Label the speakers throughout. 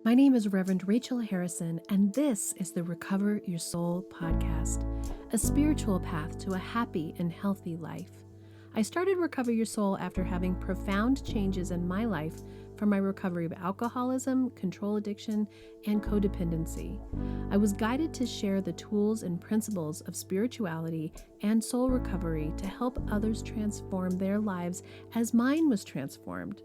Speaker 1: My name is Reverend Rachel Harrison, and this is the Recover Your Soul podcast, a spiritual path to a happy and healthy life. I started Recover Your Soul after having profound changes in my life from my recovery of alcoholism, control addiction, and codependency. I was guided to share the tools and principles of spirituality and soul recovery to help others transform their lives as mine was transformed.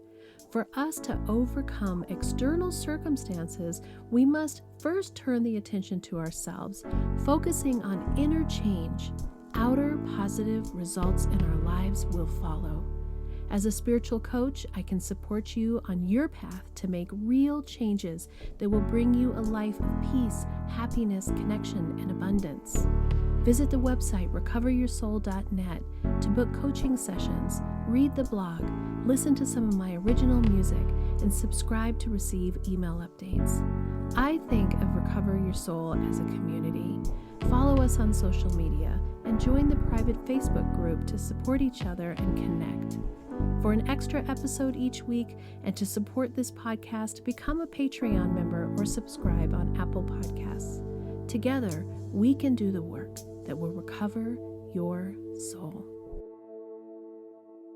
Speaker 1: For us to overcome external circumstances, we must first turn the attention to ourselves, focusing on inner change. Outer positive results in our lives will follow. As a spiritual coach, I can support you on your path to make real changes that will bring you a life of peace, happiness, connection, and abundance. Visit the website recoveryoursoul.net to book coaching sessions, read the blog, listen to some of my original music, and subscribe to receive email updates. I think of Recover Your Soul as a community. Follow us on social media and join the private Facebook group to support each other and connect. For an extra episode each week and to support this podcast, become a Patreon member or subscribe on Apple Podcasts. Together, we can do the work that will recover your soul.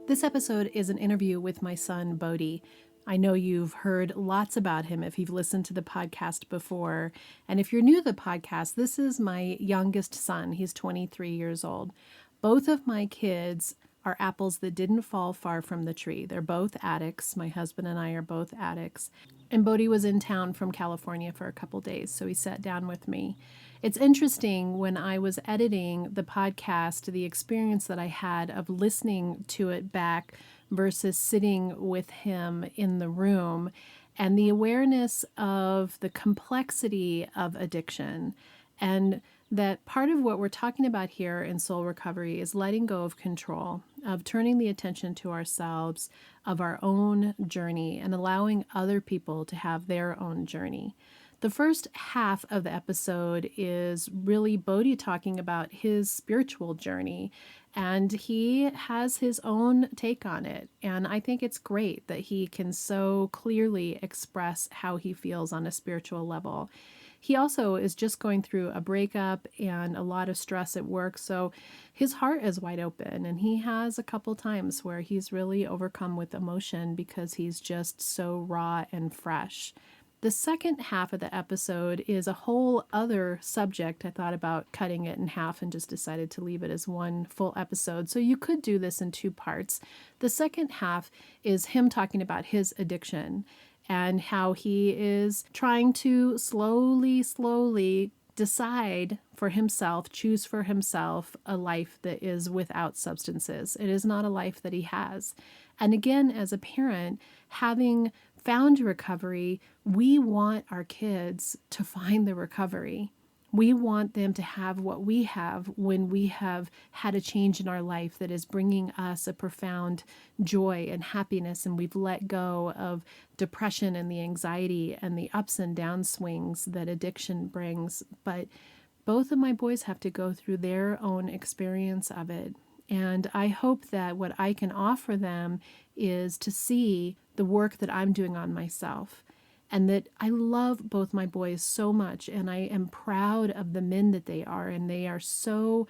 Speaker 1: This episode is an interview with my son, Bodhi. I know you've heard lots about him if you've listened to the podcast before. And if you're new to the podcast, this is my youngest son. He's 23 years old. Both of my kids are apples that didn't fall far from the tree. They're both addicts. My husband and I are both addicts. And Bodhi was in town from California for a couple days, so he sat down with me. It's interesting, when I was editing the podcast, the experience that I had of listening to it back versus sitting with him in the room, and the awareness of the complexity of addiction, and that part of what we're talking about here in soul recovery is letting go of control, of turning the attention to ourselves, of our own journey, and allowing other people to have their own journey. The first half of the episode is really Bodhi talking about his spiritual journey, and he has his own take on it. And I think it's great that he can so clearly express how he feels on a spiritual level. He also is just going through a breakup and a lot of stress at work, so his heart is wide open, and he has a couple times where he's really overcome with emotion because he's just so raw and fresh. The second half of the episode is a whole other subject. I thought about cutting it in half and just decided to leave it as one full episode. So you could do this in two parts. The second half is him talking about his addiction and how he is trying to slowly decide for himself, choose for himself a life that is without substances. It is not a life that he has. And again, as a parent, having found recovery, we want our kids to find the recovery. We want them to have what we have when we have had a change in our life that is bringing us a profound joy and happiness, and we've let go of depression and the anxiety and the ups and down swings that addiction brings. But both of my boys have to go through their own experience of it. And I hope that what I can offer them is to see the work that I'm doing on myself, and that I love both my boys so much, and I am proud of the men that they are, and they are so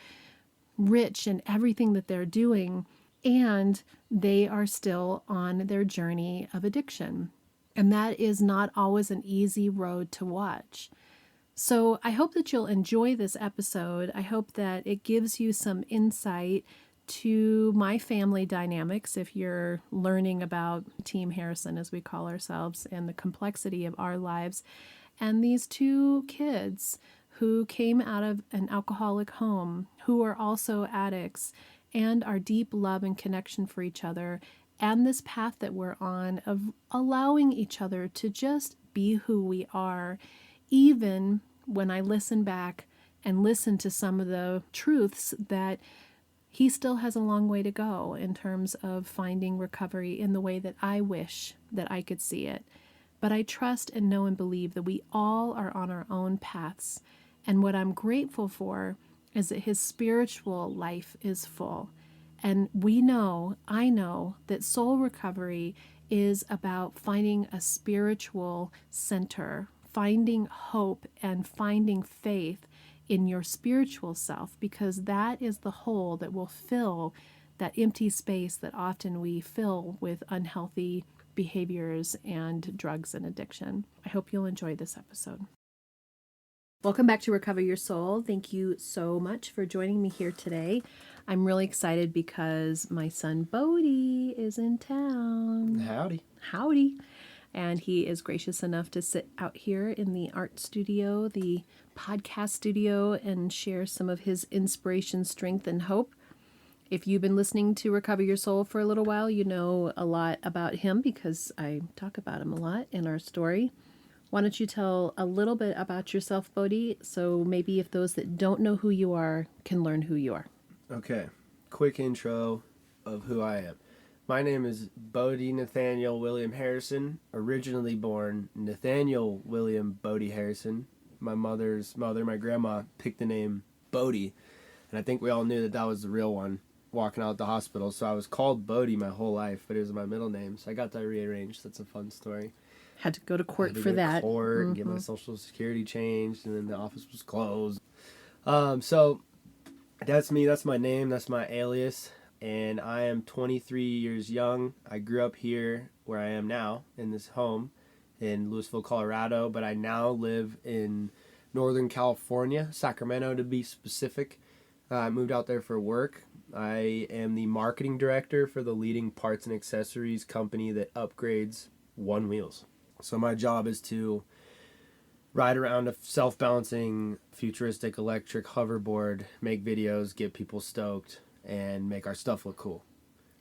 Speaker 1: rich in everything that they're doing, and they are still on their journey of addiction. And that is not always an easy road to watch. So I hope that you'll enjoy this episode. I hope that it gives you some insight to my family dynamics if you're learning about Team Harrison, as we call ourselves, and the complexity of our lives. And these two kids who came out of an alcoholic home, who are also addicts, and our deep love and connection for each other, and this path that we're on of allowing each other to just be who we are, even when I listen back and listen to some of the truths that he still has a long way to go in terms of finding recovery in the way that I wish that I could see it. But I trust and know and believe that we all are on our own paths. And what I'm grateful for is that his spiritual life is full. And I know that soul recovery is about finding a spiritual center, finding hope and finding faith in your spiritual self, because that is the hole that will fill that empty space that often we fill with unhealthy behaviors and drugs and addiction. I hope you'll enjoy this episode. Welcome back to Recover Your Soul. Thank you so much for joining me here today. I'm really excited because my son Bodhi is in town.
Speaker 2: Howdy.
Speaker 1: Howdy. And he is gracious enough to sit out here in the art studio, the podcast studio, and share some of his inspiration, strength, and hope. If you've been listening to Recover Your Soul for a little while, you know a lot about him because I talk about him a lot in our story. Why don't you tell a little bit about yourself, Bodhi, so maybe if those that don't know who you are can learn who you are.
Speaker 2: Okay, quick intro of who I am. My name is Bodhi Nathaniel William Harrison, originally born Nathaniel William Bodhi Harrison. My mother's mother, my grandma, picked the name Bodhi, and I think we all knew that that was the real one walking out the hospital, so I was called Bodhi my whole life, but it was my middle name, so I got that rearranged. That's a fun story.
Speaker 1: Had to go to court for
Speaker 2: go
Speaker 1: that.
Speaker 2: To court and get my social security changed, and then the office was closed. So that's me. That's my name. That's my alias. And I am 23 years young. I grew up here where I am now in this home in Louisville, Colorado, but I now live in Northern California, Sacramento to be specific. I moved out there for work. I am the marketing director for the leading parts and accessories company that upgrades One Wheels. So my job is to ride around a self-balancing, futuristic electric hoverboard, make videos, get people stoked, and make our stuff look cool.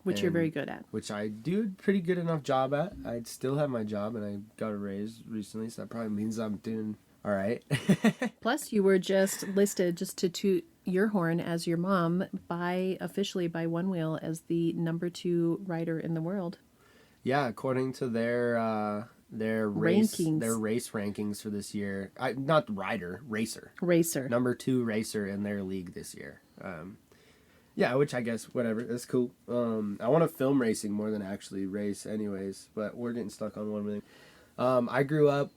Speaker 1: Which you're very good at.
Speaker 2: Which I do a pretty good enough job at. I still have my job, and I got a raise recently, so that probably means I'm doing all right.
Speaker 1: Plus, you were just listed, just to toot your horn as your mom, officially by One Wheel as the #2 rider in the world.
Speaker 2: Yeah, according to their race rankings for this year. Not rider, racer.
Speaker 1: Racer.
Speaker 2: #2 racer in their league this year. Yeah, which I guess, whatever, that's cool. I want to film racing more than actually race anyways, but we're getting stuck on one thing. I grew up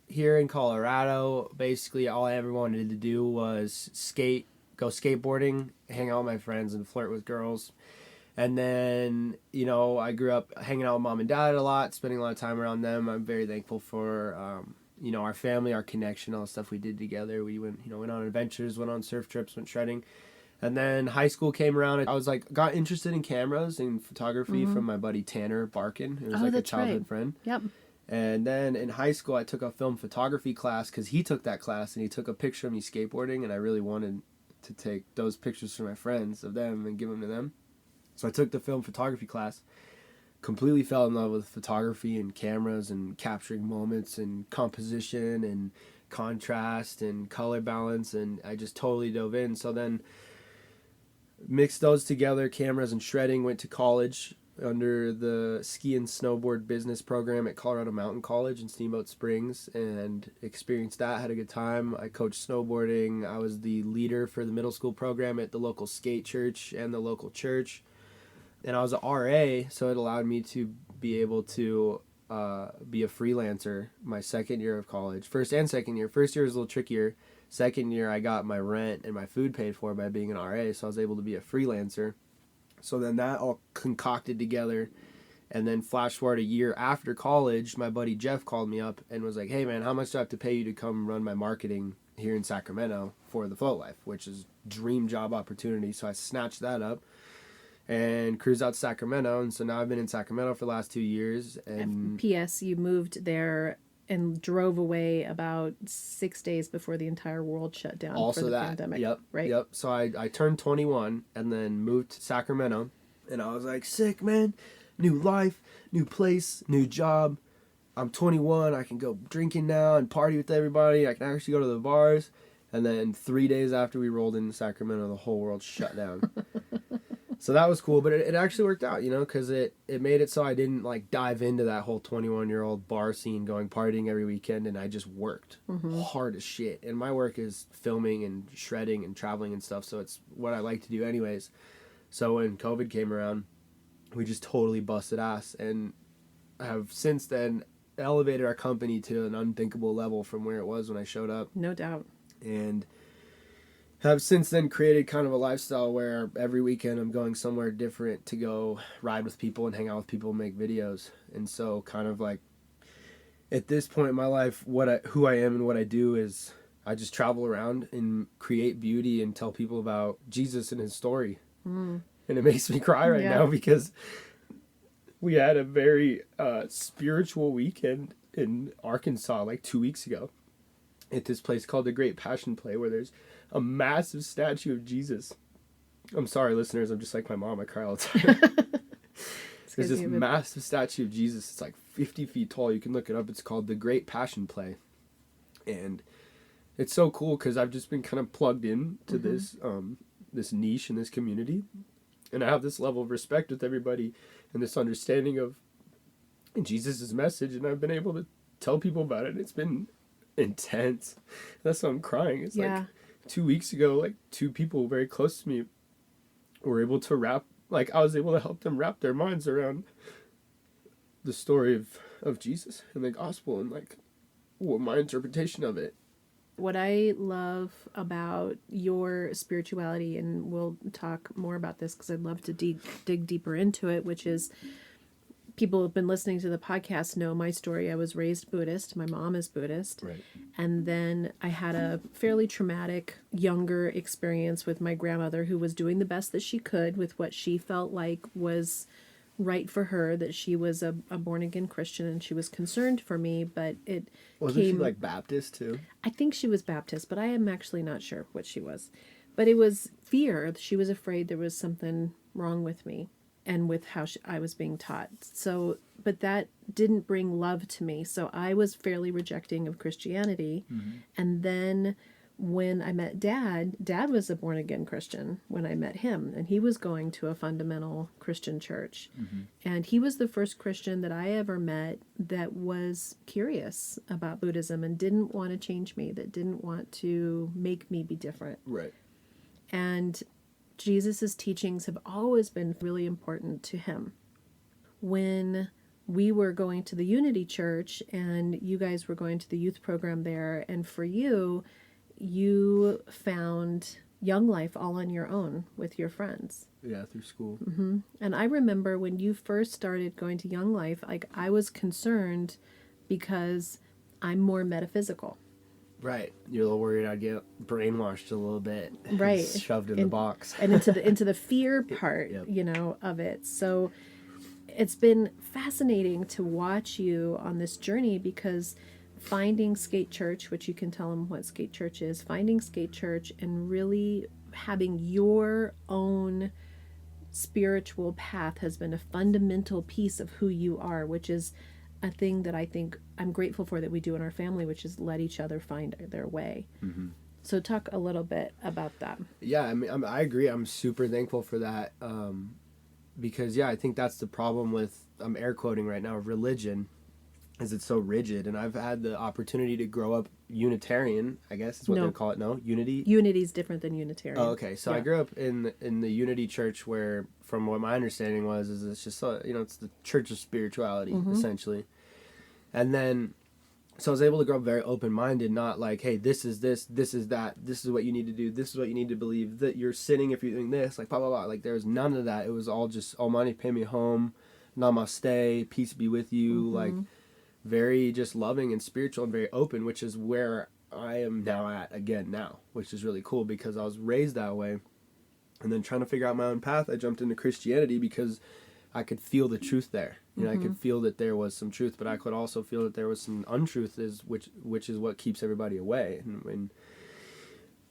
Speaker 2: here in Colorado. Basically, all I ever wanted to do was skate, go skateboarding, hang out with my friends, and flirt with girls. And then, I grew up hanging out with mom and dad a lot, spending a lot of time around them. I'm very thankful for, our family, our connection, all the stuff we did together. We went on adventures, went on surf trips, went shredding. And then high school came around. I was got interested in cameras and photography from my buddy Tanner Barkin, who was a childhood friend.
Speaker 1: Yep.
Speaker 2: And then in high school, I took a film photography class because he took that class and he took a picture of me skateboarding, and I really wanted to take those pictures for my friends of them and give them to them. So I took the film photography class, completely fell in love with photography and cameras and capturing moments and composition and contrast and color balance, and I just totally dove in. So then mixed those together, cameras and shredding, went to college under the ski and snowboard business program at Colorado Mountain College in Steamboat Springs, and experienced that, had a good time. I coached snowboarding. I was the leader for the middle school program at the local skate church and the local church. And I was an RA, so it allowed me to be able to be a freelancer my second year of college. First and second year. First year was a little trickier. Second year, I got my rent and my food paid for by being an RA, so I was able to be a freelancer. So then that all concocted together. And then flash forward a year after college, my buddy Jeff called me up and was like, hey man, how much do I have to pay you to come run my marketing here in Sacramento for the Float Life, which is dream job opportunity. So I snatched that up and cruised out to Sacramento. And so now I've been in Sacramento for the last 2 years. And
Speaker 1: P.S. You moved there and drove away about 6 days before the entire world shut down for the pandemic.
Speaker 2: Yep. So I turned 21 and then moved to Sacramento. And I was like, sick, man. New life, new place, new job. I'm 21. I can go drinking now and party with everybody. I can actually go to the bars. And then 3 days after we rolled into Sacramento, the whole world shut down. So that was cool, but it actually worked out, because it made it so I didn't dive into that whole 21-year-old bar scene going partying every weekend, and I just worked hard as shit. And my work is filming and shredding and traveling and stuff, so it's what I like to do anyways. So when COVID came around, we just totally busted ass, and have since then elevated our company to an unthinkable level from where it was when I showed up.
Speaker 1: No doubt.
Speaker 2: And have since then created kind of a lifestyle where every weekend I'm going somewhere different to go ride with people and hang out with people and make videos. And so kind of like at this point in my life, who I am and what I do is I just travel around and create beauty and tell people about Jesus and his story. And it makes me cry right now because we had a very spiritual weekend in Arkansas like 2 weeks ago at this place called the Great Passion Play, where there's a massive statue of Jesus. I'm sorry, listeners, I'm just like my mom. I cry all the time. There's this massive statue of Jesus. It's like 50 feet tall. You can look it up. It's called the Great Passion Play. And it's so cool because I've just been kind of plugged in to this niche in this community. And I have this level of respect with everybody and this understanding of Jesus' message. And I've been able to tell people about it. It's been intense. That's why I'm crying. It's like 2 weeks ago, like 2 people very close to me were able to I was able to help them wrap their minds around the story of Jesus and the gospel and like what my interpretation of it.
Speaker 1: What I love about your spirituality, and we'll talk more about this because I'd love to dig deeper into it, which is people who have been listening to the podcast know my story. I was raised Buddhist. My mom is Buddhist.
Speaker 2: Right.
Speaker 1: And then I had a fairly traumatic younger experience with my grandmother, who was doing the best that she could with what she felt like was right for her, that she was a born-again Christian and she was concerned for me, but it
Speaker 2: Wasn't she like Baptist too?
Speaker 1: I think she was Baptist, but I am actually not sure what she was. But it was fear. She was afraid there was something wrong with me and with how I was being taught. So, but that didn't bring love to me. So I was fairly rejecting of Christianity. And then when I met Dad was a born-again Christian when I met him. And he was going to a fundamental Christian church. And he was the first Christian that I ever met that was curious about Buddhism and didn't want to change me, that didn't want to make me be different.
Speaker 2: Right.
Speaker 1: And Jesus' teachings have always been really important to him. When we were going to the Unity Church and you guys were going to the youth program there, and for you found Young Life all on your own with your friends.
Speaker 2: Yeah, through school.
Speaker 1: And I remember when you first started going to Young Life, like I was concerned because I'm more metaphysical.
Speaker 2: Right. You're a little worried I'd get brainwashed a little bit.
Speaker 1: Right.
Speaker 2: Shoved in the box.
Speaker 1: And into the fear part, of it. So it's been fascinating to watch you on this journey, because finding Skate Church, which you can tell them what Skate Church is, finding Skate Church and really having your own spiritual path has been a fundamental piece of who you are, which is a thing that I think I'm grateful for that we do in our family, which is let each other find their way. So talk a little bit about that.
Speaker 2: Yeah, I mean, I agree. I'm super thankful for that, because, I think that's the problem with, I'm air quoting right now, religion, is it's so rigid. And I've had the opportunity to grow up Unitarian, I guess is what they call it. No, Unity?
Speaker 1: Unity's different than Unitarian.
Speaker 2: Oh, okay. So I grew up in the Unity Church, where, from what my understanding was, is it's just, it's the church of spirituality, essentially. And then, so I was able to grow up very open-minded, not like, hey, this is this is that, this is what you need to do, this is what you need to believe, that you're sinning if you're doing this, like, blah, blah, blah. Like, there was none of that. It was all just, Almighty, pay me home, namaste, peace be with you, like, very just loving and spiritual and very open, which is where I am now at again now, which is really cool because I was raised that way. And then trying to figure out my own path, I jumped into Christianity because I could feel the truth there. I could feel that there was some truth, but I could also feel that there was some untruth, which is what keeps everybody away. And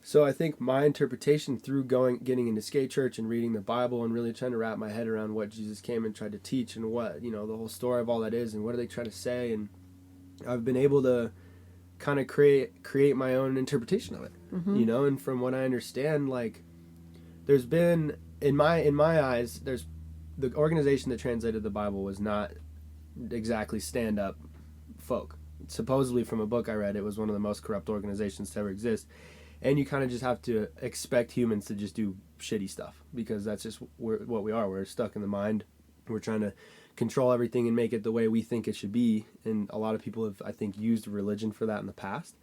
Speaker 2: so I think my interpretation through getting into Skate Church and reading the Bible and really trying to wrap my head around what Jesus came and tried to teach and what, the whole story of all that is and what are they trying to say, and I've been able to kind of create my own interpretation of it, and from what I understand, like, there's been, in my eyes, there's the organization that translated the Bible was not exactly stand-up folk. Supposedly, from a book I read, it was one of the most corrupt organizations to ever exist. And you kind of just have to expect humans to just do shitty stuff because that's just what we are. We're stuck in the mind. We're trying to control everything and make it the way we think it should be. And a lot of people have, I think, used religion for that in the past.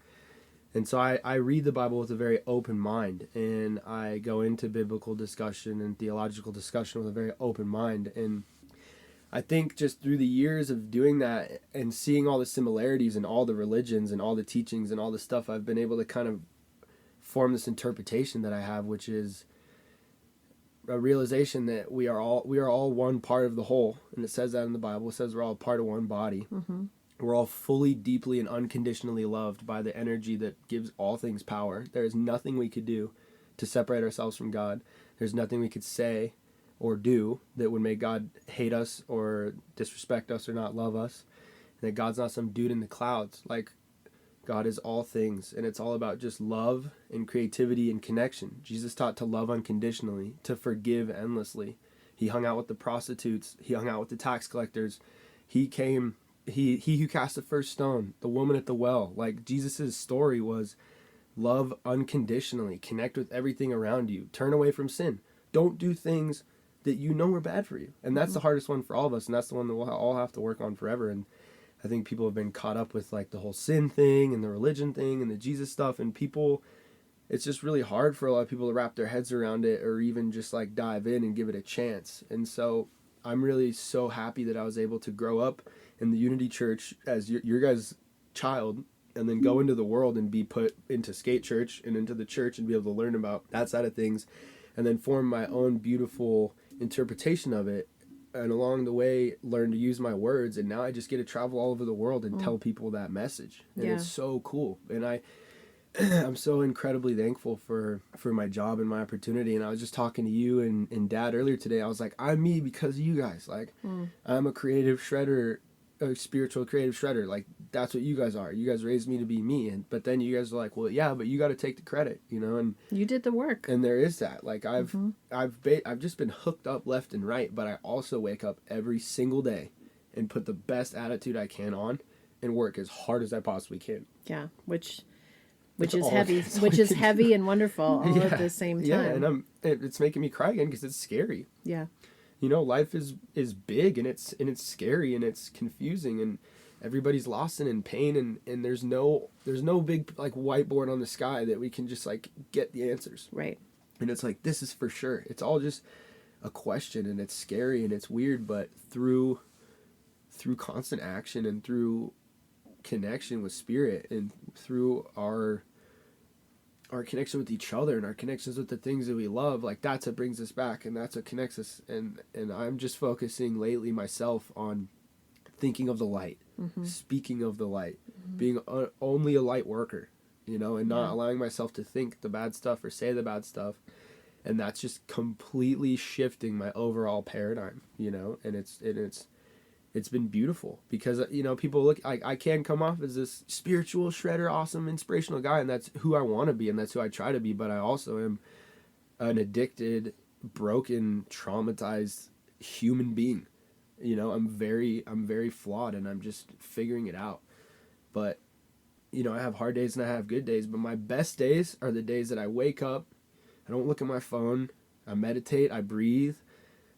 Speaker 2: And so I read the Bible with a very open mind, and I go into biblical discussion and theological discussion with a very open mind. And I think just through the years of doing that and seeing all the similarities in all the religions and all the teachings and all the stuff, I've been able to kind of form this interpretation that I have, which is a realization that we are all one part of the whole. And it says that in the Bible. It says we're all part of one body.
Speaker 1: Mm-hmm.
Speaker 2: We're all fully, deeply, and unconditionally loved by the energy that gives all things power. There is nothing we could do to separate ourselves from God. There's nothing we could say or do that would make God hate us or disrespect us or not love us. And that God's not some dude in the clouds. Like, God is all things, and it's all about just love and creativity and connection. Jesus taught to love unconditionally, to forgive endlessly. He hung out with the prostitutes. He hung out with the tax collectors. He who cast the first stone, the woman at the well. Like, Jesus' story was love unconditionally, connect with everything around you, turn away from sin. Don't do things that you know are bad for you. And that's the hardest one for all of us, and that's the one that we'll all have to work on forever. And I think people have been caught up with like the whole sin thing and the religion thing and the Jesus stuff, and people, it's just really hard for a lot of people to wrap their heads around it or even just like dive in and give it a chance. And so I'm really so happy that I was able to grow up in the Unity Church as your guys' child, and then go into the world and be put into Skate Church and into the church and be able to learn about that side of things, and then form my own beautiful interpretation of it, and along the way learn to use my words. And now I just get to travel all over the world and tell people that message, and it's so cool. And I'm so incredibly thankful for my job and my opportunity. And I was just talking to you and Dad earlier today. I was like, I'm me because of you guys. Like, I'm a creative shredder, a spiritual creative shredder. Like, that's what you guys are. You guys raised me to be me. But then you guys are like, well, yeah, but you got to take the credit, you know. And
Speaker 1: you did the work.
Speaker 2: And there is that. Like, I've just been hooked up left and right. But I also wake up every single day and put the best attitude I can on and work as hard as I possibly can.
Speaker 1: Yeah, which is heavy and wonderful all at the same time.
Speaker 2: Yeah, and it's making me cry again because it's scary.
Speaker 1: Yeah.
Speaker 2: You know, life is big, and it's scary, and it's confusing, and everybody's lost and in pain, and there's no big like whiteboard on the sky that we can just like get the answers.
Speaker 1: Right.
Speaker 2: And it's like, this is for sure. It's all just a question, and it's scary and it's weird, but through constant action and through connection with spirit and through our connection with each other and our connections with the things that we love, like, that's what brings us back, and that's what connects us. And I'm just focusing lately myself on thinking of the light, speaking of the light, being only a light worker, you know, and not allowing myself to think the bad stuff or say the bad stuff. And that's just completely shifting my overall paradigm, you know. And it's been beautiful because, you know, people look, I can come off as this spiritual shredder, awesome, inspirational guy, and that's who I want to be, and that's who I try to be. But I also am an addicted, broken, traumatized human being. You know, I'm very flawed, and I'm just figuring it out. But, you know, I have hard days and I have good days, but my best days are the days that I wake up, I don't look at my phone, I meditate, I breathe,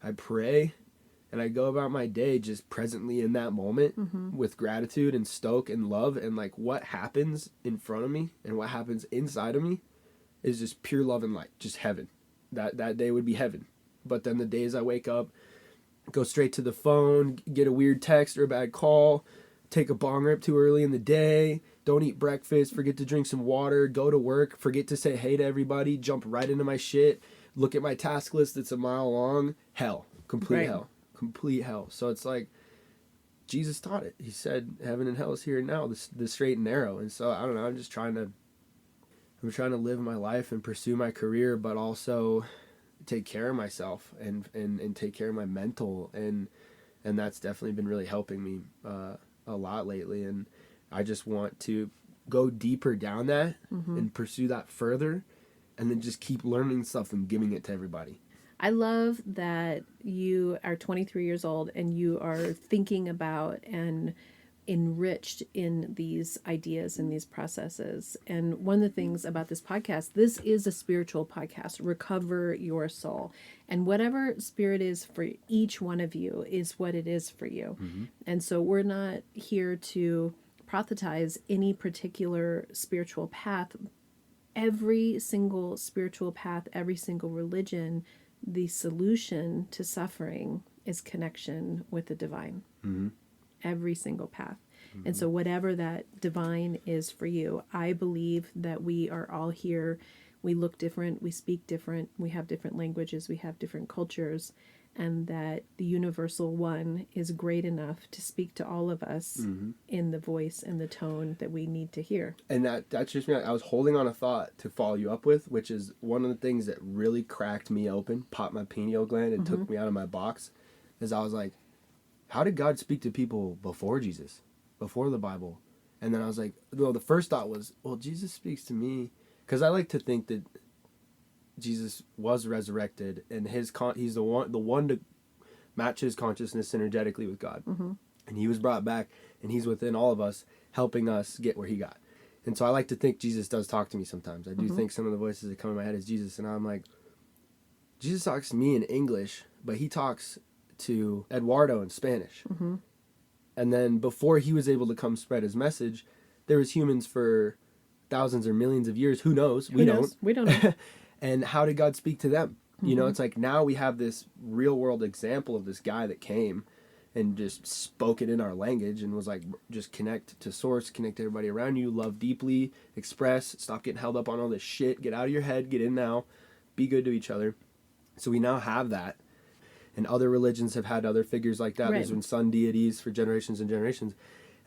Speaker 2: I pray, and I go about my day just presently in that moment with gratitude and stoke and love. And like, what happens in front of me and what happens inside of me is just pure love and light, just heaven. That day would be heaven. But then the days I wake up, go straight to the phone, get a weird text or a bad call, take a bong rip too early in the day, don't eat breakfast, forget to drink some water, go to work, forget to say hey to everybody, jump right into my shit, look at my task list that's a mile long, hell, complete hell. So it's like, Jesus taught it. He said, heaven and hell is here and now, the straight and narrow. And so, I don't know, I'm trying to live my life and pursue my career, but also take care of myself and take care of my mental. And that's definitely been really helping me a lot lately. And I just want to go deeper down that and pursue that further, and then just keep learning stuff and giving it to everybody.
Speaker 1: I love that you are 23 years old and you are thinking about and enriched in these ideas and these processes. And one of the things about this podcast, this is a spiritual podcast, Recover Your Soul. And whatever spirit is for each one of you is what it is for you. And so we're not here to proselytize any particular spiritual path. Every single spiritual path, every single religion, the solution to suffering is connection with the divine. Every single path. And so whatever that divine is for you, I believe that we are all here. We look different, we speak different, we have different languages, we have different cultures, and that the universal one is great enough to speak to all of us in the voice and the tone that we need to hear.
Speaker 2: And that's just me. I was holding on a thought to follow you up with, which is one of the things that really cracked me open, popped my pineal gland, and took me out of my box, is I was like, how did God speak to people before Jesus, before the Bible? And then I was like, well, the first thought was, well, Jesus speaks to me, because I like to think that Jesus was resurrected, and he's the one to match his consciousness energetically with God. And he was brought back, and he's within all of us, helping us get where he got. And so I like to think Jesus does talk to me sometimes. I do think some of the voices that come in my head is Jesus, and I'm like, Jesus talks to me in English, but he talks to Eduardo in Spanish. And then before he was able to come spread his message, there was humans for thousands or millions of years. Who knows? We don't know. And how did God speak to them? You know, it's like now we have this real world example of this guy that came and just spoke it in our language and was like, just connect to source, connect to everybody around you, love deeply, express, stop getting held up on all this shit, get out of your head, get in now, be good to each other. So we now have that. And other religions have had other figures like that. There's been sun deities for generations and generations.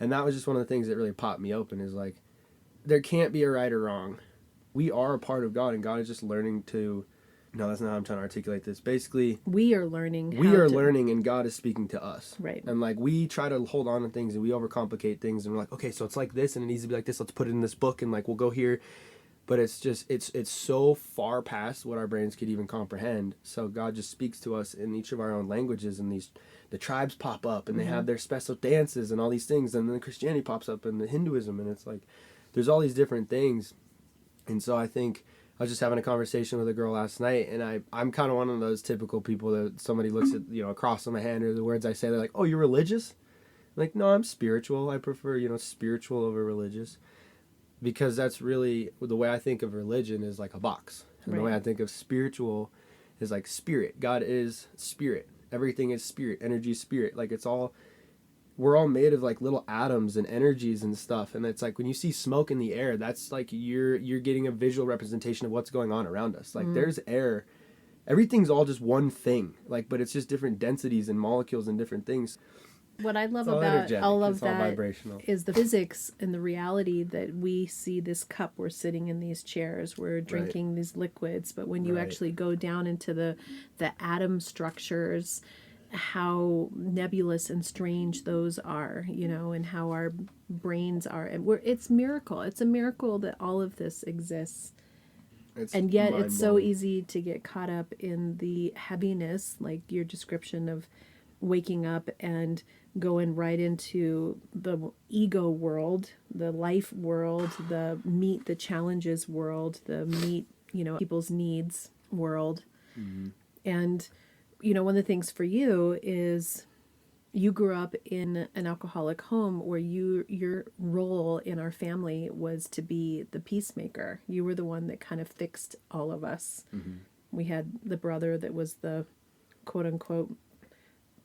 Speaker 2: And that was just one of the things that really popped me open, is like, there can't be a right or wrong. We are a part of God, and God is just learning to... No, that's not how I'm trying to articulate this. Basically...
Speaker 1: We are learning,
Speaker 2: and God is speaking to us.
Speaker 1: Right.
Speaker 2: And like, we try to hold on to things, and we overcomplicate things, and we're like, okay, so it's like this, and it needs to be like this, let's put it in this book, and like, we'll go here. But it's just, it's so far past what our brains could even comprehend. So God just speaks to us in each of our own languages, and the tribes pop up, and they have their special dances and all these things, and then Christianity pops up, and the Hinduism, and it's like, there's all these different things. And so I think, I was just having a conversation with a girl last night, and I'm kind of one of those typical people that somebody looks at, a cross on my hand or the words I say, they're like, oh, you're religious? I'm like, no, I'm spiritual. I prefer, spiritual over religious. Because that's really, the way I think of religion is like a box. And the way I think of spiritual is like spirit. God is spirit. Everything is spirit. Energy is spirit. Like, it's all, we're all made of like little atoms and energies and stuff. And it's like, when you see smoke in the air, that's like, you're getting a visual representation of what's going on around us. Like, there's air. Everything's all just one thing. Like, but it's just different densities and molecules and different things.
Speaker 1: What I love about all of that is the physics and the reality that we see this cup, we're sitting in these chairs, we're drinking these liquids, but when you actually go down into the atom structures, how nebulous and strange those are, and how our brains are, and it's miracle. It's a miracle that all of this exists. And yet it's so easy to get caught up in the heaviness, like your description of waking up and going right into the ego world, the life world, the meet the challenges world, the meet, people's needs world. And, one of the things for you is you grew up in an alcoholic home where your role in our family was to be the peacemaker. You were the one that kind of fixed all of us. We had the brother that was the quote unquote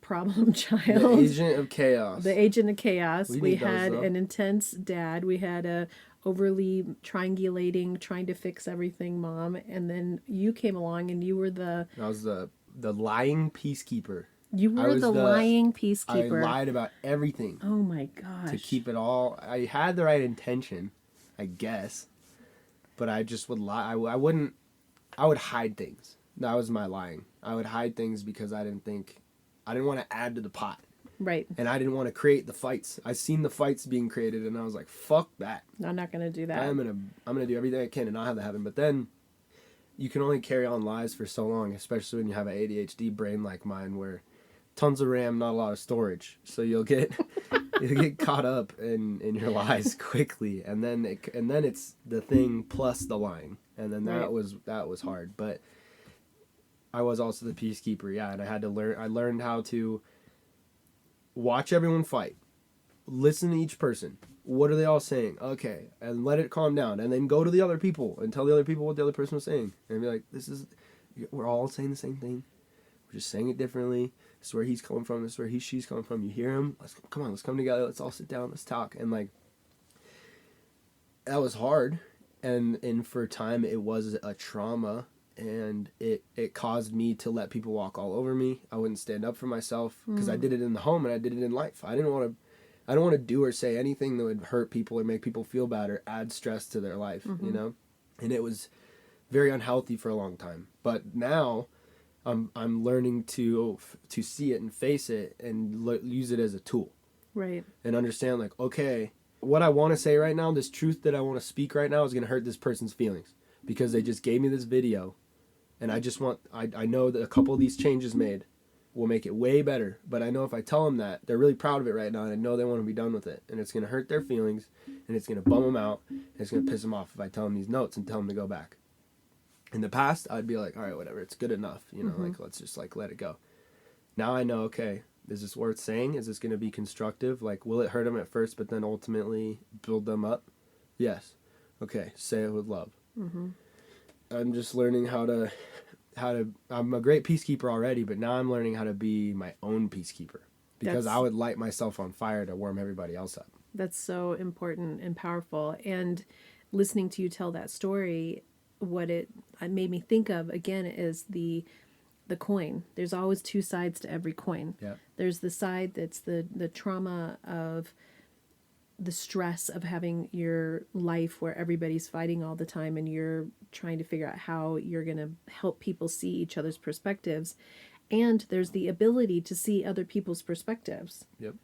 Speaker 1: problem child.
Speaker 2: The agent of chaos.
Speaker 1: The agent of chaos. We had an intense dad. We had a overly triangulating, trying to fix everything mom. And then you came along and you were
Speaker 2: I was the lying peacekeeper.
Speaker 1: You were the lying peacekeeper.
Speaker 2: I lied about everything.
Speaker 1: Oh my gosh.
Speaker 2: To keep it all. I had the right intention, I guess. But I just would lie. I would hide things. That was my lying. I would hide things because I didn't want to add to the pot.
Speaker 1: Right.
Speaker 2: And I didn't want to create the fights. I seen the fights being created, and I was like, fuck that.
Speaker 1: I'm not going to do that.
Speaker 2: I'm gonna do everything I can to not have that happen. But then you can only carry on lies for so long, especially when you have an ADHD brain like mine, where tons of RAM, not a lot of storage. So you'll get You get caught up in your lies quickly, and then it's the thing plus the lying, and then that was hard. But I was also the peacekeeper, yeah, and I learned how to watch everyone fight, listen to each person. What are they all saying? Okay, and let it calm down, and then go to the other people and tell the other people what the other person was saying, and be like, we're all saying the same thing. We're just saying it differently. This is where he's coming from. This is where she's coming from. You hear him? Let's come together. Let's all sit down. Let's talk. And like, that was hard, and for a time it was a trauma, and it caused me to let people walk all over me. I wouldn't stand up for myself because I did it in the home and I did it in life. I don't want to do or say anything that would hurt people or make people feel bad or add stress to their life, you know? And it was very unhealthy for a long time. But now I'm learning to see it and face it and use it as a tool.
Speaker 1: Right. And
Speaker 2: understand, like, okay, what I want to say right now, this truth that I want to speak right now is going to hurt this person's feelings because they just gave me this video, and I know that a couple of these changes made will make it way better, but I know if I tell them that, they're really proud of it right now, and I know they want to be done with it, and it's going to hurt their feelings, and it's going to bum them out, and it's going to piss them off if I tell them these notes and tell them to go back. In the past, I'd be like, all right, whatever, it's good enough, you know, like, let's just, like, let it go. Now I know, okay, is this worth saying? Is this going to be constructive? Like, will it hurt them at first, but then ultimately build them up? Yes. Okay, say it with love. I'm just learning how to, I'm a great peacekeeper already, but now I'm learning how to be my own peacekeeper, because I would light myself on fire to warm everybody else up.
Speaker 1: That's so important and powerful. And listening to you tell that story, what it made me think of again is the coin. There's always two sides to every coin.
Speaker 2: Yeah.
Speaker 1: There's the side that's the trauma of the stress of having your life where everybody's fighting all the time and you're trying to figure out how you're going to help people see each other's perspectives. And there's the ability to see other people's perspectives.
Speaker 2: Yep.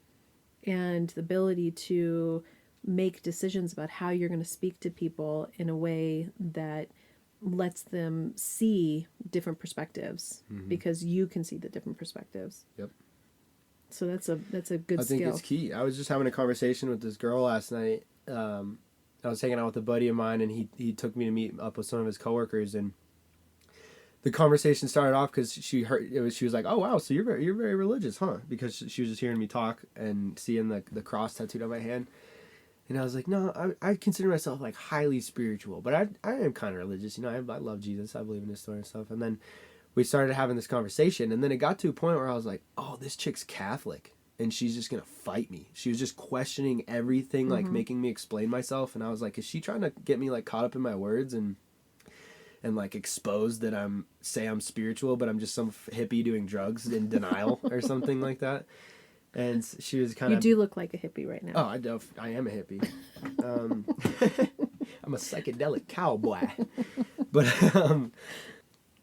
Speaker 1: And the ability to make decisions about how you're going to speak to people in a way that lets them see different perspectives because you can see the different perspectives.
Speaker 2: Yep.
Speaker 1: So that's a good skill.
Speaker 2: I think it's key. I was just having a conversation with this girl last night. I was hanging out with a buddy of mine, and he took me to meet up with some of his coworkers, and the conversation started off because she was like, oh wow, so you're very religious, huh? Because she was just hearing me talk and seeing the cross tattooed on my hand. And I was like, no, I consider myself like highly spiritual, but I am kind of religious. You know, I love Jesus. I believe in his story and stuff. And then we started having this conversation, and then it got to a point where I was like, oh, this chick's Catholic, and she's just going to fight me. She was just questioning everything, like making me explain myself. And I was like, is she trying to get me like caught up in my words and like exposed that I'm spiritual, but I'm just some hippie doing drugs in denial or something like that? And she was kind of...
Speaker 1: You do look like a hippie right now.
Speaker 2: Oh, I am a hippie. I'm a psychedelic cowboy. But,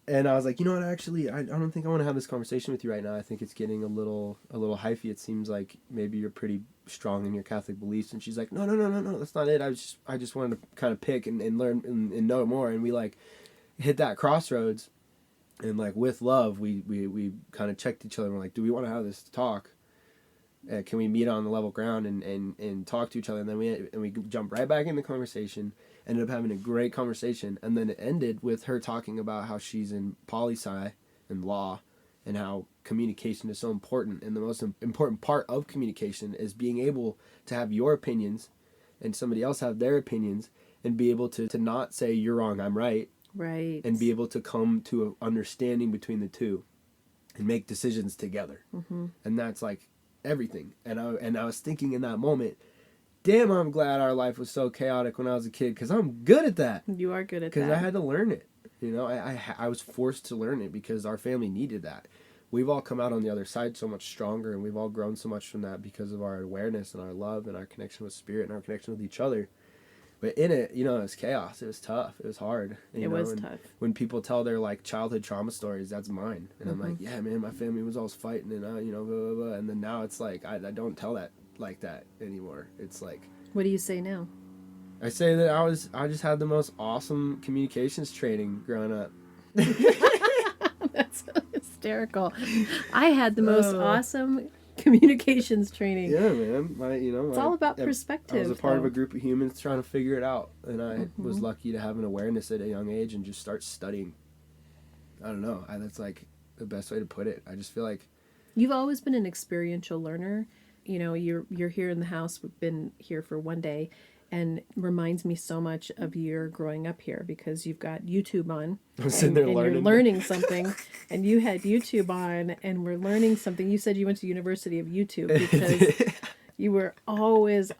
Speaker 2: and I was like, you know what, actually, I don't think I want to have this conversation with you right now. I think it's getting a little hyphy. It seems like maybe you're pretty strong in your Catholic beliefs. And she's like, no, that's not it. I just wanted to kind of pick and learn and know more. And we, like, hit that crossroads. And, like, with love, we kind of checked each other. And we're like, do we want to have this talk? Can we meet on the level ground and talk to each other? And then we jumped right back in the conversation, ended up having a great conversation. And then it ended with her talking about how she's in poli-sci and law, and how communication is so important. And the most important part of communication is being able to have your opinions and somebody else have their opinions, and be able to not say you're wrong, I'm right.
Speaker 1: Right.
Speaker 2: And be able to come to an understanding between the two and make decisions together. And that's like everything. And I was thinking in that moment, damn, I'm glad our life was so chaotic when I was a kid, because I'm good at that.
Speaker 1: You are good at that.
Speaker 2: Because I had to learn it. You know, I was forced to learn it because our family needed that. We've all come out on the other side so much stronger, and we've all grown so much from that because of our awareness and our love and our connection with spirit and our connection with each other. But in it, you know, it was chaos. It was tough. It was hard.
Speaker 1: It was tough.
Speaker 2: When people tell their, like, childhood trauma stories, that's mine. And I'm like, yeah, man, my family was always fighting, and, you know, blah, blah, blah. And then now it's like, I don't tell that like that anymore. It's like...
Speaker 1: What do you say now?
Speaker 2: I say that I just had the most awesome communications training growing up.
Speaker 1: That's hysterical. I had the most awesome communications training.
Speaker 2: Yeah, man.
Speaker 1: It's all about
Speaker 2: I
Speaker 1: perspective.
Speaker 2: was a part of
Speaker 1: though.
Speaker 2: a group of humans trying to figure it out, and I was
Speaker 1: Mhm.
Speaker 2: lucky to have an awareness at a young age and just start studying. I don't know. That's like the best way to put it. I just feel like
Speaker 1: You've always been an experiential learner. You know, you're here in the house. We've been here for one day, and reminds me so much of your growing up here because you've got YouTube on,
Speaker 2: I'm sitting there
Speaker 1: and
Speaker 2: learning.
Speaker 1: you're learning something, and you had YouTube on, and we're learning something. You said you went to University of YouTube because you were always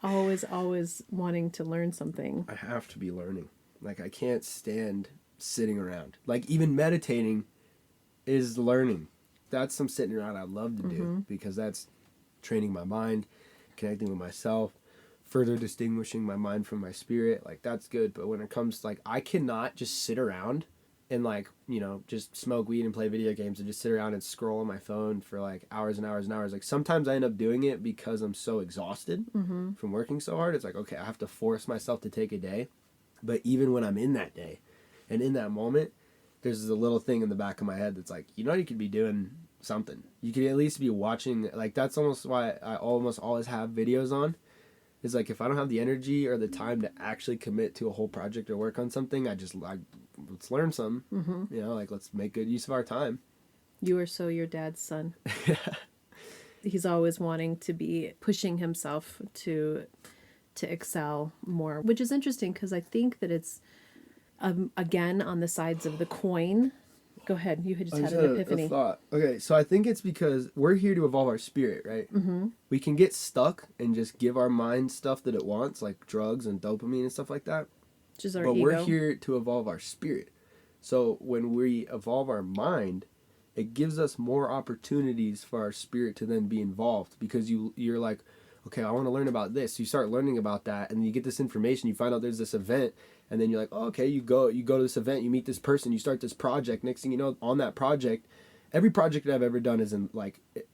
Speaker 1: wanting to learn something.
Speaker 2: I have to be learning. Like, I can't stand sitting around. Like, even meditating is learning. That's some sitting around I love to do because that's training my mind, connecting with myself, further distinguishing my mind from my spirit. Like, that's good. But when it comes to, like, I cannot just sit around and, like, you know, just smoke weed and play video games and just sit around and scroll on my phone for like hours and hours and hours. Like, sometimes I end up doing it because I'm so exhausted from working so hard. It's like, okay, I have to force myself to take a day. But even when I'm in that day and in that moment, there's a little thing in the back of my head that's like, you know, you could be doing something. You could at least be watching. Like, that's almost why I almost always have videos on. Is like, if I don't have the energy or the time to actually commit to a whole project or work on something, let's learn some. You know, like, let's make good use of our time.
Speaker 1: You are so your dad's son. He's always wanting to be pushing himself to excel more, which is interesting because I think that it's again on the sides of the coin. Go ahead. You had just had an epiphany.
Speaker 2: A thought. Okay, so I think it's because we're here to evolve our spirit, right? We can get stuck and just give our mind stuff that it wants, like drugs and dopamine and stuff like that.
Speaker 1: Which is our
Speaker 2: But
Speaker 1: ego.
Speaker 2: we're here to evolve our spirit. So when we evolve our mind, it gives us more opportunities for our spirit to then be involved because you're like, okay, I want to learn about this. You start learning about that, and you get this information. You find out there's this event, and then you're like, oh, okay, you go to this event, you meet this person, you start this project. Next thing you know, on that project, every project that I've ever done is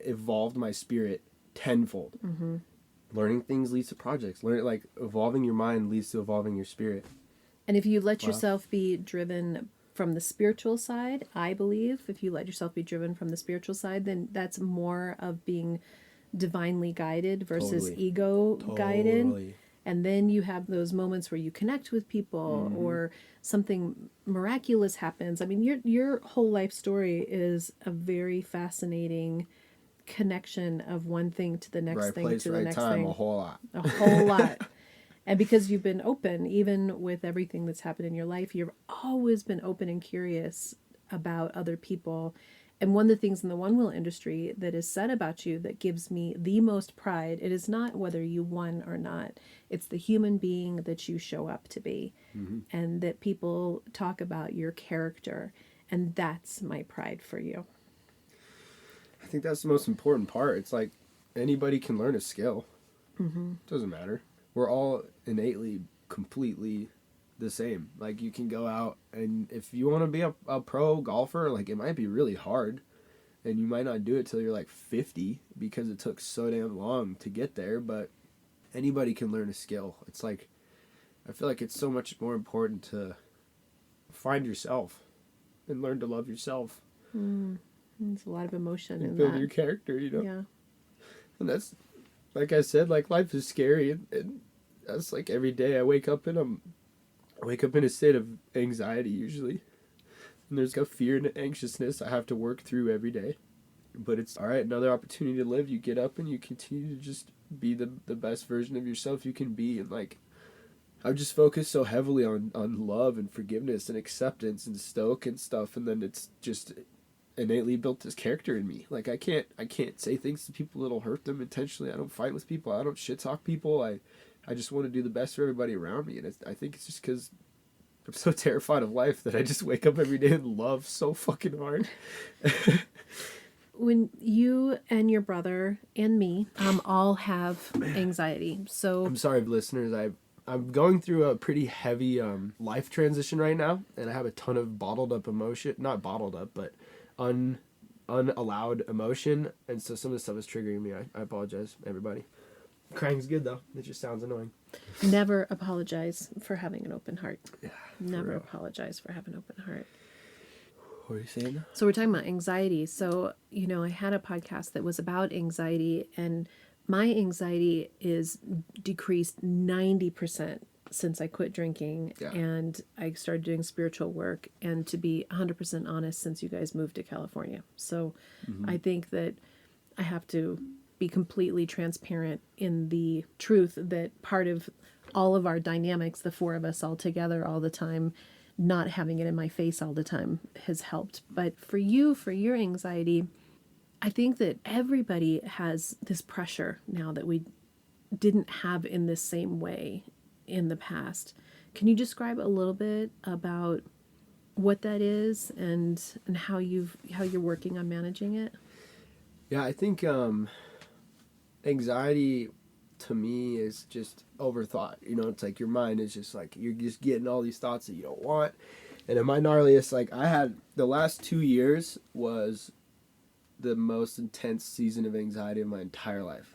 Speaker 2: evolved my spirit tenfold. Learning things leads to projects. Evolving your mind leads to evolving your spirit.
Speaker 1: And if you let yourself be driven from the spiritual side, I believe, if you let yourself be driven from the spiritual side, then that's more of being divinely guided versus ego guided. And then you have those moments where you connect with people or something miraculous happens. I mean, your whole life story is a very fascinating connection of one thing to the next
Speaker 2: Right
Speaker 1: thing
Speaker 2: place,
Speaker 1: to the
Speaker 2: right
Speaker 1: next
Speaker 2: time,
Speaker 1: thing.
Speaker 2: a whole lot.
Speaker 1: A whole lot. And because you've been open, even with everything that's happened in your life, you've always been open and curious about other people. And one of the things in the one wheel industry that is said about you that gives me the most pride, it is not whether you won or not. It's the human being that you show up to be. And that people talk about your character. And that's my pride for you.
Speaker 2: I think that's the most important part. It's like anybody can learn a skill. Doesn't matter. We're all innately completely the same. Like, you can go out and if you want to be a pro golfer, like, it might be really hard and you might not do it till you're like 50 because it took so damn long to get there, but anybody can learn a skill. It's like, I feel like it's so much more important to find yourself and learn to love yourself.
Speaker 1: There's a lot of emotion in
Speaker 2: Build
Speaker 1: that.
Speaker 2: your character, you know?
Speaker 1: Yeah.
Speaker 2: And that's, like I said, like, life is scary, and that's like every day I wake up in a state of anxiety usually, and there's a fear and anxiousness I have to work through every day. But it's all right, another opportunity to live. You get up and you continue to just be the best version of yourself you can be. And like, I've just focused so heavily on love and forgiveness and acceptance and stoic and stuff, and then it's just innately built this character in me. Like, I can't say things to people that'll hurt them intentionally. I don't fight with people. I don't shit talk people. I just want to do the best for everybody around me. And I think it's just because I'm so terrified of life that I just wake up every day and love so fucking hard.
Speaker 1: When you and your brother and me all have anxiety, so
Speaker 2: I'm sorry, listeners. I'm going through a pretty heavy life transition right now, and I have a ton of bottled up emotion. Not bottled up, but unallowed emotion, and so some of this stuff is triggering me. I apologize, everybody. Crying's good though. It just sounds annoying.
Speaker 1: never apologize for having an open heart.
Speaker 2: Yeah,
Speaker 1: Never apologize for having an open heart.
Speaker 2: What were you saying now?
Speaker 1: So we're talking about anxiety. So, I had a podcast that was about anxiety, and my anxiety is decreased 90% since I quit drinking
Speaker 2: Yeah.
Speaker 1: and I started doing spiritual work, and to be 100% honest, since you guys moved to California. So I think that I have to be completely transparent in the truth that part of all of our dynamics, the four of us all together all the time, not having it in my face all the time has helped. But for you, for your anxiety, I think that everybody has this pressure now that we didn't have in this same way in the past. Can you describe a little bit about what that is and how you're working on managing it?
Speaker 2: Yeah, I think anxiety to me is just overthought. It's like your mind is just like, you're just getting all these thoughts that you don't want. And at my gnarliest, like, I had the last 2 years was the most intense season of anxiety of my entire life.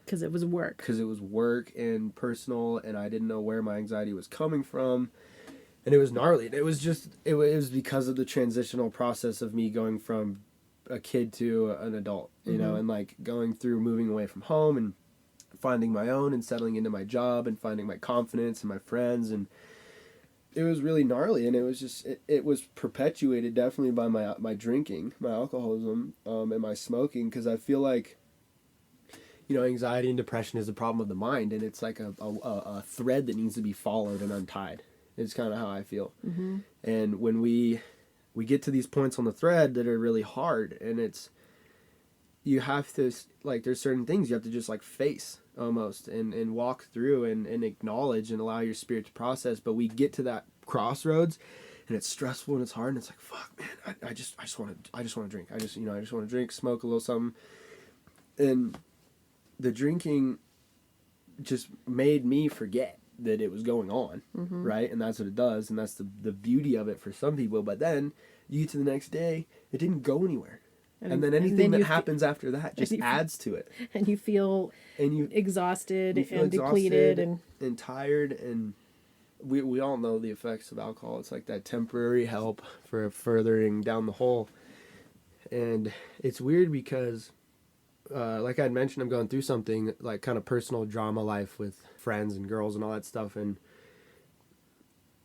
Speaker 1: Because it was work.
Speaker 2: Because it was work and personal, and I didn't know where my anxiety was coming from. And it was gnarly. It was because of the transitional process of me going from a kid to an adult, and like going through moving away from home and finding my own and settling into my job and finding my confidence and my friends. And it was really gnarly, and it was just, it was perpetuated definitely by my drinking, my alcoholism, and my smoking, because I feel like, anxiety and depression is a problem of the mind, and it's like a thread that needs to be followed and untied. It's kind of how I feel. Mm-hmm. And when we get to these points on the thread that are really hard, and you have to, like, there's certain things you have to just like face almost and walk through and acknowledge and allow your spirit to process. But we get to that crossroads, and it's stressful and it's hard, and it's like, fuck, man, I just want to drink. I just want to drink, smoke a little something. And the drinking just made me forget that it was going on, right? And that's what it does, and that's the beauty of it for some people. But then you get to the next day, it didn't go anywhere. And then anything that happens after that just adds to it.
Speaker 1: And you feel exhausted and depleted
Speaker 2: and tired. And we all know the effects of alcohol. It's like that temporary help for furthering down the hole. And it's weird because, like I had mentioned, I'm going through something like kind of personal drama life with friends and girls and all that stuff. And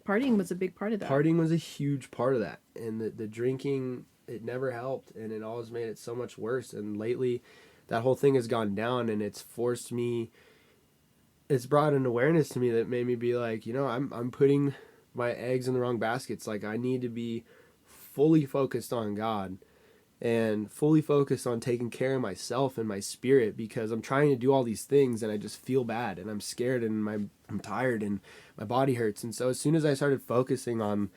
Speaker 1: partying was a big part of that.
Speaker 2: Partying was a huge part of that. And the drinking, it never helped, and it always made it so much worse. And lately, that whole thing has gone down, and it's brought an awareness to me that made me be like, I'm putting my eggs in the wrong baskets. Like, I need to be fully focused on God and fully focused on taking care of myself and my spirit, because I'm trying to do all these things and I just feel bad and I'm scared and I'm tired and my body hurts. And so as soon as I started focusing on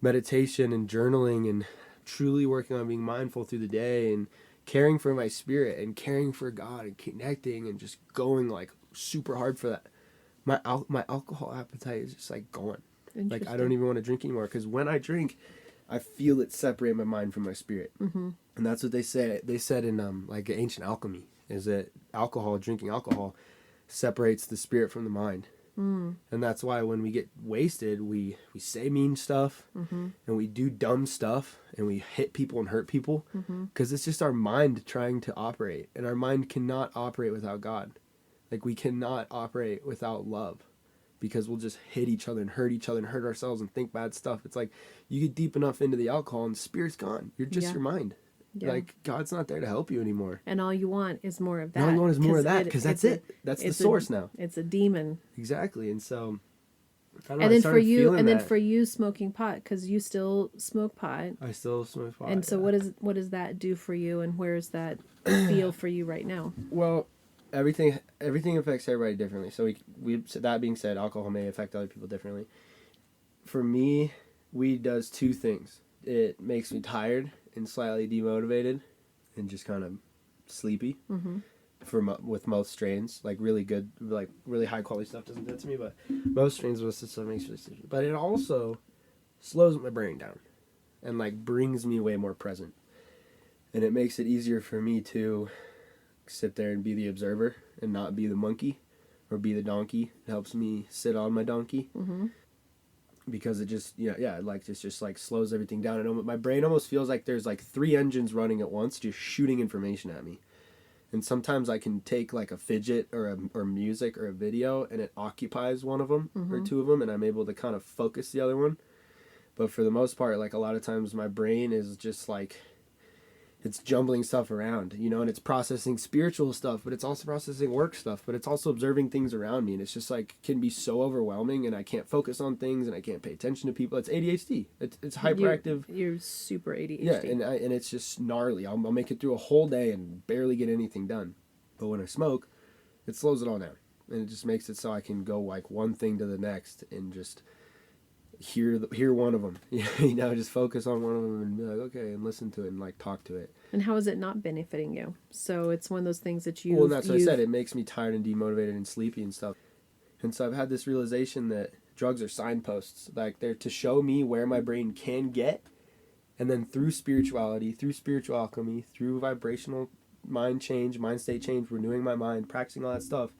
Speaker 2: meditation and journaling and truly working on being mindful through the day and caring for my spirit and caring for God and connecting and just going like super hard for that, my alcohol appetite is just like gone. Like, I don't even want to drink anymore, because when I drink, I feel it separate my mind from my spirit. Mm-hmm. And that's what they say. They said in like ancient alchemy, is that drinking alcohol separates the spirit from the mind. Mm. And that's why when we get wasted, we say mean stuff, and we do dumb stuff, and we hit people and hurt people, because it's just our mind trying to operate. And our mind cannot operate without God. Like, we cannot operate without love, because we'll just hit each other and hurt each other and hurt ourselves and think bad stuff. It's like you get deep enough into the alcohol and the spirit's gone. You're just your mind. Yeah. Like, God's not there to help you anymore.
Speaker 1: And all you want is more of that.
Speaker 2: All you want is more of that, because that's it. That's the source now.
Speaker 1: It's a demon.
Speaker 2: Exactly. And so, I don't
Speaker 1: know, and then for you smoking pot, because you still smoke pot.
Speaker 2: I still smoke pot.
Speaker 1: And so what does that do for you, and where is that feel for you right now?
Speaker 2: Well, everything affects everybody differently. So that being said, alcohol may affect other people differently. For me, weed does two things. It makes me tired and slightly demotivated and just kind of sleepy. With most strains, like really good, like really high quality stuff doesn't do that to me, but most strains of this stuff makes me really sleepy. But it also slows my brain down and like brings me way more present, and it makes it easier for me to sit there and be the observer and not be the monkey or be the donkey. It helps me sit on my donkey. because it just, like just like slows everything down. And my brain almost feels like there's like 3 engines running at once, just shooting information at me. And sometimes I can take like a fidget or music or a video, and it occupies one of them or 2 of them, and I'm able to kind of focus the other one. But for the most part, like a lot of times my brain is just like, it's jumbling stuff around, and it's processing spiritual stuff, but it's also processing work stuff, but it's also observing things around me. And it's just like, can be so overwhelming, and I can't focus on things, and I can't pay attention to people. It's ADHD. It's hyperactive.
Speaker 1: You're super ADHD.
Speaker 2: Yeah, and it's just gnarly. I'll make it through a whole day and barely get anything done. But when I smoke, it slows it all down. And it just makes it so I can go like one thing to the next and just hear one of them, just focus on one of them and be like, okay, and listen to it and like talk to it.
Speaker 1: And how is it not benefiting you? So it's one of those things that
Speaker 2: well, that's what I said, it makes me tired and demotivated and sleepy and stuff. And so I've had this realization that drugs are signposts, like they're to show me where my brain can get, and then through spirituality, through spiritual alchemy, through vibrational mind change, mind state change, renewing my mind, practicing all that stuff,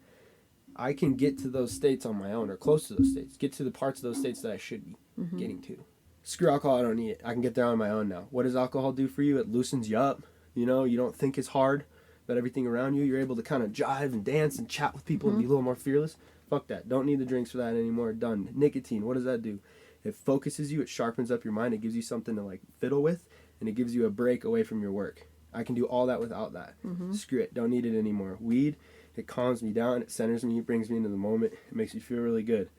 Speaker 2: I can get to those states on my own, or close to those states, get to the parts of those states that I should be getting to. Screw alcohol, I don't need it. I can get there on my own now. What does alcohol do for you? It loosens you up. You don't think as hard about everything around you. You're able to kind of jive and dance and chat with people and be a little more fearless. Fuck that. Don't need the drinks for that anymore. Done. Nicotine, what does that do? It focuses you. It sharpens up your mind. It gives you something to like fiddle with, and it gives you a break away from your work. I can do all that without that. Screw it. Don't need it anymore. Weed, it calms me down, it centers me, it brings me into the moment, it makes me feel really good.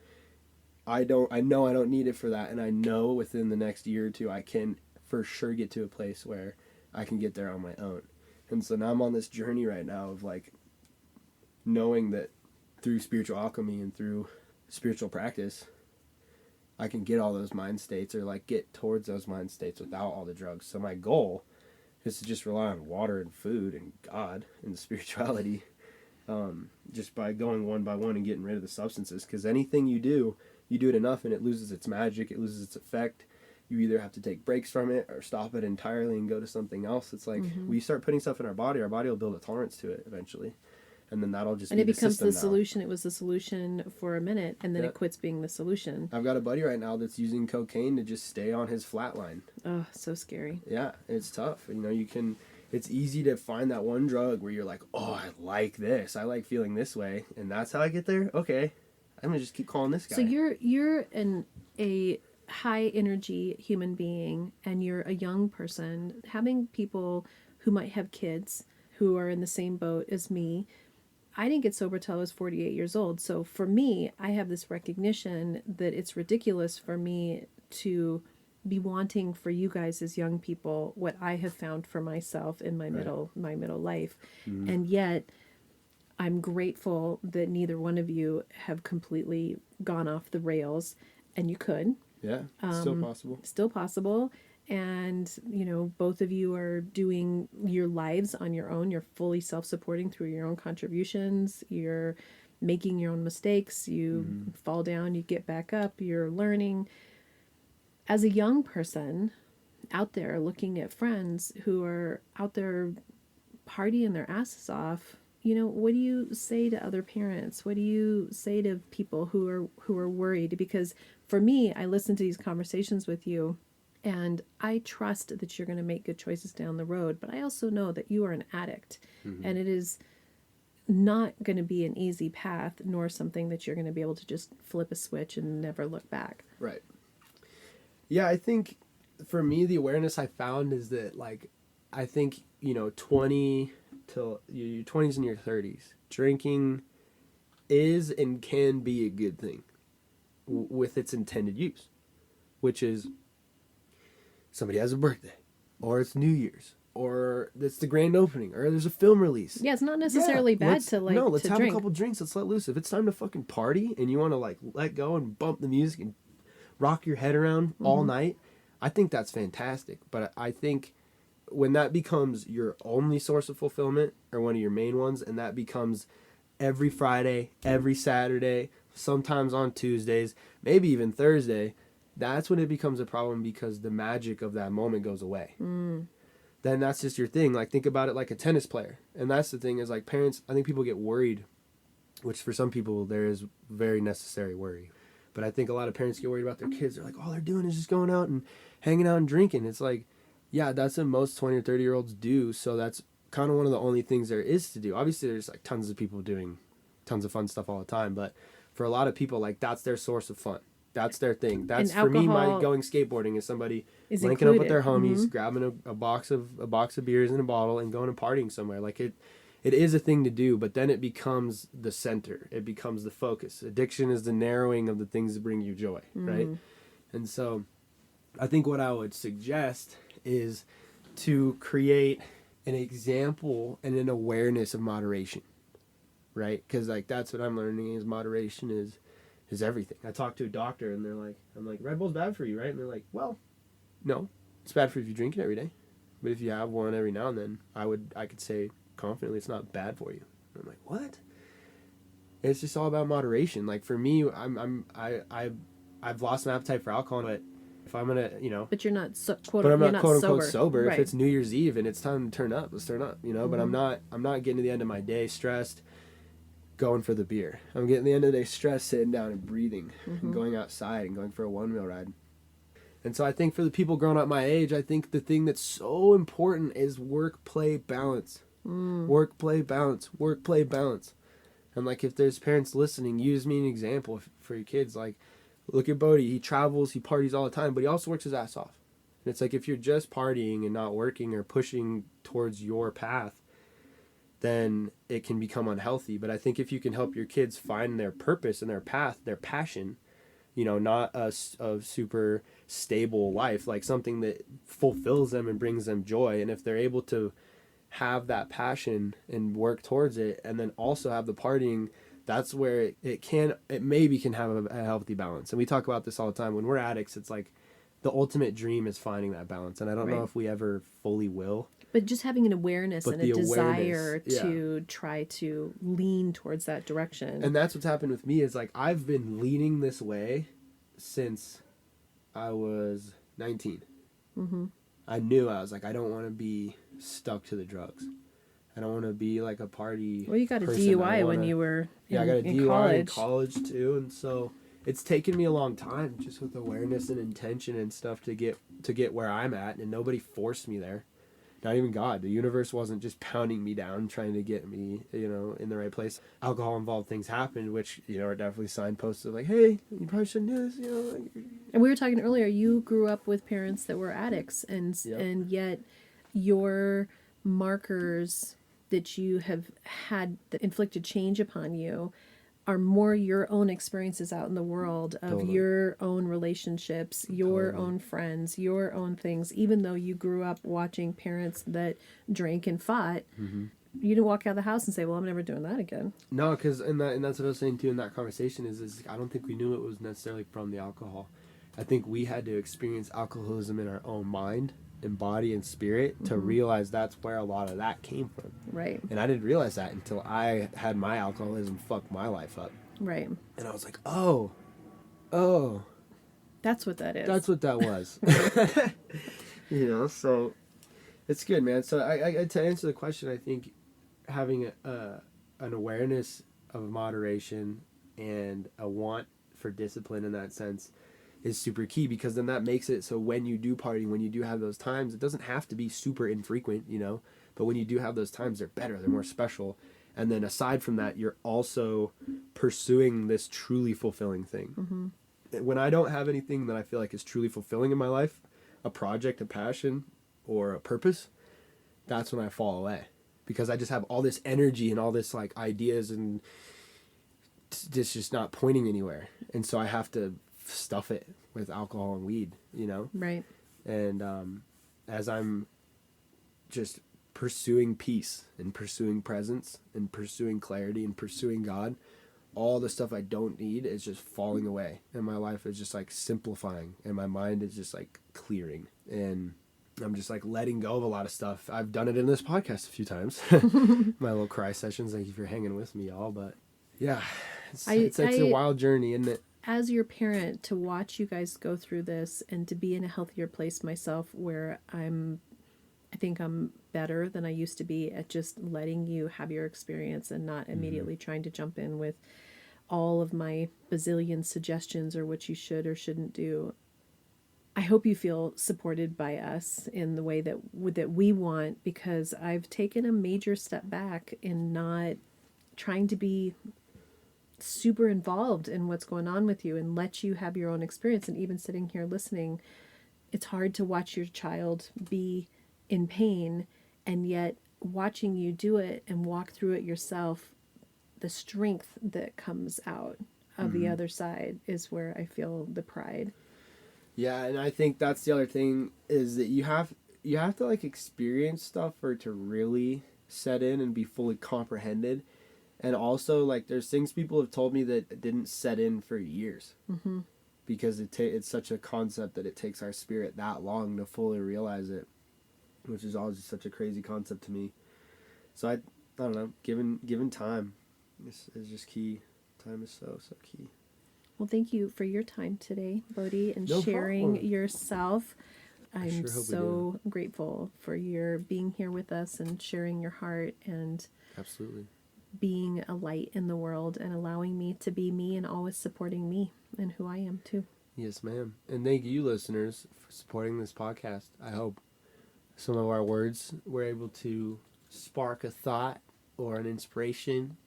Speaker 2: I know I don't need it for that, and I know within the next year or two I can for sure get to a place where I can get there on my own. And so now I'm on this journey right now of like knowing that through spiritual alchemy and through spiritual practice, I can get all those mind states, or like get towards those mind states without all the drugs. So my goal is to just rely on water and food and God and spirituality. Just by going one by one and getting rid of the substances, because anything you do it enough and it loses its magic, it loses its effect. You either have to take breaks from it or stop it entirely and go to something else. It's like we start putting stuff in our body will build a tolerance to it eventually, and then that'll just
Speaker 1: and
Speaker 2: be
Speaker 1: it becomes the
Speaker 2: now.
Speaker 1: Solution. It was the solution for a minute, and then it quits being the solution.
Speaker 2: I've got a buddy right now that's using cocaine to just stay on his flat line.
Speaker 1: Oh, so scary.
Speaker 2: Yeah, it's tough. It's easy to find that one drug where you're like, oh, I like this. I like feeling this way. And that's how I get there? Okay. I'm going to just keep calling this guy.
Speaker 1: So you're a high energy human being, and you're a young person. Having people who might have kids who are in the same boat as me, I didn't get sober till I was 48 years old. So for me, I have this recognition that it's ridiculous for me to be wanting for you guys as young people what I have found for myself in my middle life. And yet I'm grateful that neither one of you have completely gone off the rails, and you could.
Speaker 2: Yeah, still possible.
Speaker 1: And both of you are doing your lives on your own. You're fully self-supporting through your own contributions. You're making your own mistakes. You fall down, you get back up, you're learning. As a young person out there looking at friends who are out there partying their asses off, what do you say to other parents? What do you say to people who are worried? Because for me, I listen to these conversations with you, and I trust that you're going to make good choices down the road. But I also know that you are an addict, and it is not going to be an easy path, nor something that you're going to be able to just flip a switch and never look back.
Speaker 2: Right. Yeah, I think for me, the awareness I found is that, like, I think, 20 till your 20s and your 30s, drinking is and can be a good thing with its intended use, which is somebody has a birthday, or it's New Year's, or it's the grand opening, or there's a film release.
Speaker 1: Yeah, it's not necessarily bad to like.
Speaker 2: No, let's
Speaker 1: to
Speaker 2: have
Speaker 1: drink.
Speaker 2: a couple drinks. Let's let loose. If it's time to fucking party and you want to like let go and bump the music and rock your head around all night, I think that's fantastic. But I think when that becomes your only source of fulfillment, or one of your main ones, and that becomes every Friday, every Saturday, sometimes on Tuesdays, maybe even Thursday, that's when it becomes a problem, because the magic of that moment goes away. Then that's just your thing. Like, think about it like a tennis player. And that's the thing is, like, parents, I think people get worried, which for some people there is very necessary worry. But I think a lot of parents get worried about their kids. They're like, all they're doing is just going out and hanging out and drinking. It's like, yeah, that's what most 20 or 30-year-olds do. So that's kind of one of the only things there is to do. Obviously, there's like tons of people doing tons of fun stuff all the time. But for a lot of people, like that's their source of fun. That's their thing. That's for me. My going skateboarding is somebody linking up with their homies, grabbing a box of beers and a bottle, and going and partying somewhere. Like it is a thing to do, but then it becomes the center. It becomes the focus. Addiction is the narrowing of the things that bring you joy, right? And so, I think what I would suggest is to create an example and an awareness of moderation, right? Because like that's what I'm learning is moderation is everything. I talked to a doctor and I'm like, Red Bull's bad for you, right? And they're like, well, no, it's bad for you if you drink it every day. But if you have one every now and then, I could say confidently it's not bad for you. And I'm like, what? It's just all about moderation. Like for me, I've lost my appetite for alcohol, but if I'm gonna,
Speaker 1: but you're not
Speaker 2: quote unquote sober.
Speaker 1: Right.
Speaker 2: If it's New Year's Eve and it's time to turn up, let's turn up, But I'm not getting to the end of my day stressed, going for the beer. I'm getting to the end of the day stressed, sitting down and breathing and going outside and going for a 1-wheel ride. And so I think for the people growing up my age, I think the thing that's so important is work-play balance. Work-play balance. Work-play balance. And like if there's parents listening, use me an example for your kids. Like, look at Bodhi. He travels, he parties all the time, but he also works his ass off. And it's like if you're just partying and not working or pushing towards your path, then it can become unhealthy. But I think if you can help your kids find their purpose and their path, their passion, not a super stable life, like something that fulfills them and brings them joy. And if they're able to have that passion and work towards it and then also have the partying, that's where it maybe can have a healthy balance. And we talk about this all the time. When we're addicts, it's like the ultimate dream is finding that balance. And I don't know if we ever fully will.
Speaker 1: But just having an awareness and a desire to try to lean towards that direction.
Speaker 2: And that's what's happened with me is like I've been leaning this way since I was 19. I knew I was like, I don't want to be stuck to the drugs. I don't want to be like a party.
Speaker 1: Well, you got a DUI when you were
Speaker 2: I got a DUI in college too, and so it's taken me a long time just with awareness and intention and stuff to get where I'm at, and nobody forced me there. Not even God. The universe wasn't just pounding me down trying to get me, in the right place. Alcohol involved things happened, which, are definitely signposts of like, hey, you probably shouldn't do this,
Speaker 1: And we were talking earlier, you grew up with parents that were addicts, and yet your markers that you have had that inflicted change upon you are more your own experiences out in the world of your own relationships, your own friends, your own things. Even though you grew up watching parents that drank and fought, you didn't walk out of the house and say, well, I'm never doing that again.
Speaker 2: No, because and that's what I was saying too in that conversation is I don't think we knew it was necessarily from the alcohol. I think we had to experience alcoholism in our own mind and body and spirit to realize that's where a lot of that came from.
Speaker 1: Right.
Speaker 2: And I didn't realize that until I had my alcoholism fuck my life up.
Speaker 1: Right.
Speaker 2: And I was like, oh.
Speaker 1: That's what that is.
Speaker 2: That's what that was. So it's good, man. So I to answer the question, I think having an awareness of moderation and a want for discipline in that sense is super key, because then that makes it so when you do party, when you do have those times, it doesn't have to be super infrequent, but when you do have those times, they're better, they're more special. And then aside from that, you're also pursuing this truly fulfilling thing. When I don't have anything that I feel like is truly fulfilling in my life, a project, a passion, or a purpose, that's when I fall away, because I just have all this energy and all this like ideas and it's just not pointing anywhere. And so I have to stuff it with alcohol and weed,
Speaker 1: Right.
Speaker 2: And as I'm just pursuing peace and pursuing presence and pursuing clarity and pursuing God, all the stuff I don't need is just falling away, and my life is just like simplifying, and my mind is just like clearing, and I'm just like letting go of a lot of stuff. I've done it in this podcast a few times. My little cry sessions. Thank you for hanging with me, y'all. But yeah, it's a wild journey, isn't it?
Speaker 1: As your parent, to watch you guys go through this and to be in a healthier place myself, where I think I'm better than I used to be at just letting you have your experience and not immediately trying to jump in with all of my bazillion suggestions or what you should or shouldn't do. I hope you feel supported by us in the way that we want, because I've taken a major step back in not trying to be super involved in what's going on with you and let you have your own experience. And even sitting here listening, it's hard to watch your child be in pain, and yet watching you do it and walk through it yourself, the strength that comes out of the other side is where I feel the pride.
Speaker 2: Yeah, and I think that's the other thing, is that you have to like experience stuff for it to really set in and be fully comprehended. And also, like, there's things people have told me that didn't set in for years. Mm-hmm. Because it's such a concept that it takes our spirit that long to fully realize it, which is always just such a crazy concept to me. So I don't know, given time is just key. Time is so key.
Speaker 1: Well, thank you for your time today, Bodhi, and sharing yourself. I'm so grateful for your being here with us and sharing your heart and
Speaker 2: absolutely
Speaker 1: being a light in the world and allowing me to be me and always supporting me and who I am too.
Speaker 2: Yes, ma'am. And thank you, listeners, for supporting this podcast. I hope some of our words were able to spark a thought or an inspiration,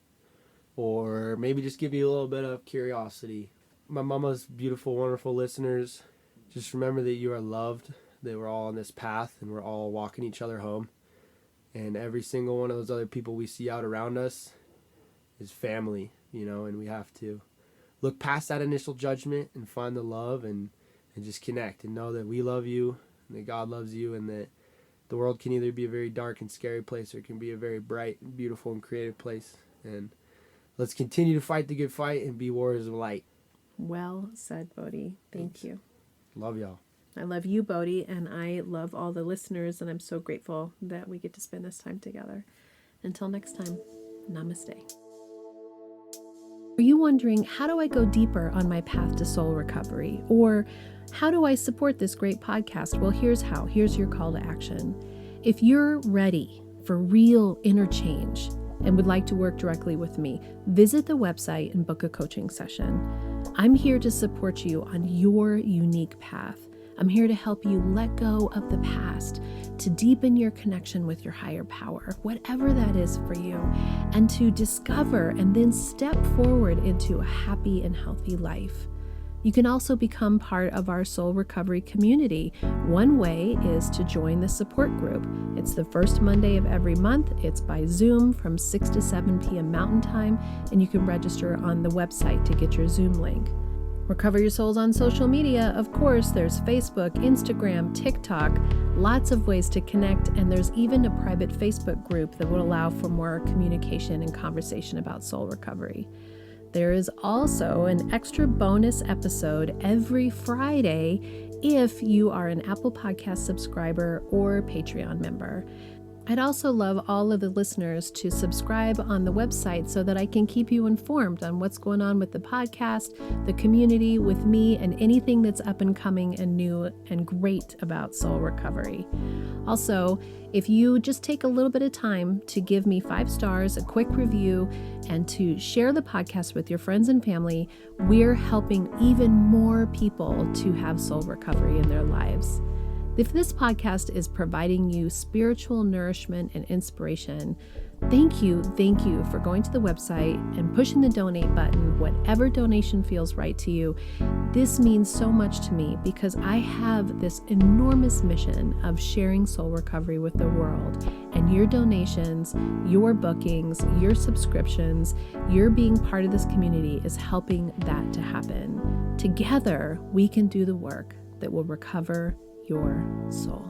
Speaker 2: or maybe just give you a little bit of curiosity. My mama's beautiful, wonderful listeners, just remember that you are loved, that we're all on this path and we're all walking each other home. And every single one of those other people we see out around us is family, and we have to look past that initial judgment and find the love and just connect and know that we love you and that God loves you, and that the world can either be a very dark and scary place or it can be a very bright, beautiful, and creative place. And let's continue to fight the good fight and be warriors of light.
Speaker 1: Well said, Bodhi. Thank you.
Speaker 2: Love y'all.
Speaker 1: I love you, Bodhi, and I love all the listeners, and I'm so grateful that we get to spend this time together. Until next time, namaste. Are you wondering, how do I go deeper on my path to soul recovery? Or how do I support this great podcast? Well, here's how. Here's your call to action. If you're ready for real inner change and would like to work directly with me, visit the website and book a coaching session. I'm here to support you on your unique path. I'm here to help you let go of the past, to deepen your connection with your higher power, whatever that is for you, and to discover and then step forward into a happy and healthy life. You can also become part of our soul recovery community. One way is to join the support group. It's the first Monday of every month. It's by Zoom from 6 to 7 p.m. Mountain Time, and you can register on the website to get your Zoom link. Recover Your Souls on social media. Of course, there's Facebook, Instagram, TikTok, lots of ways to connect, and there's even a private Facebook group that will allow for more communication and conversation about soul recovery. There is also an extra bonus episode every Friday if you are an Apple Podcast subscriber or Patreon member. I'd also love all of the listeners to subscribe on the website so that I can keep you informed on what's going on with the podcast, the community, with me, and anything that's up and coming and new and great about soul recovery. Also, if you just take a little bit of time to give me 5 stars, a quick review, and to share the podcast with your friends and family, we're helping even more people to have soul recovery in their lives. If this podcast is providing you spiritual nourishment and inspiration, thank you for going to the website and pushing the donate button, whatever donation feels right to you. This means so much to me because I have this enormous mission of sharing soul recovery with the world, and your donations, your bookings, your subscriptions, your being part of this community is helping that to happen. Together, we can do the work that will recover your soul.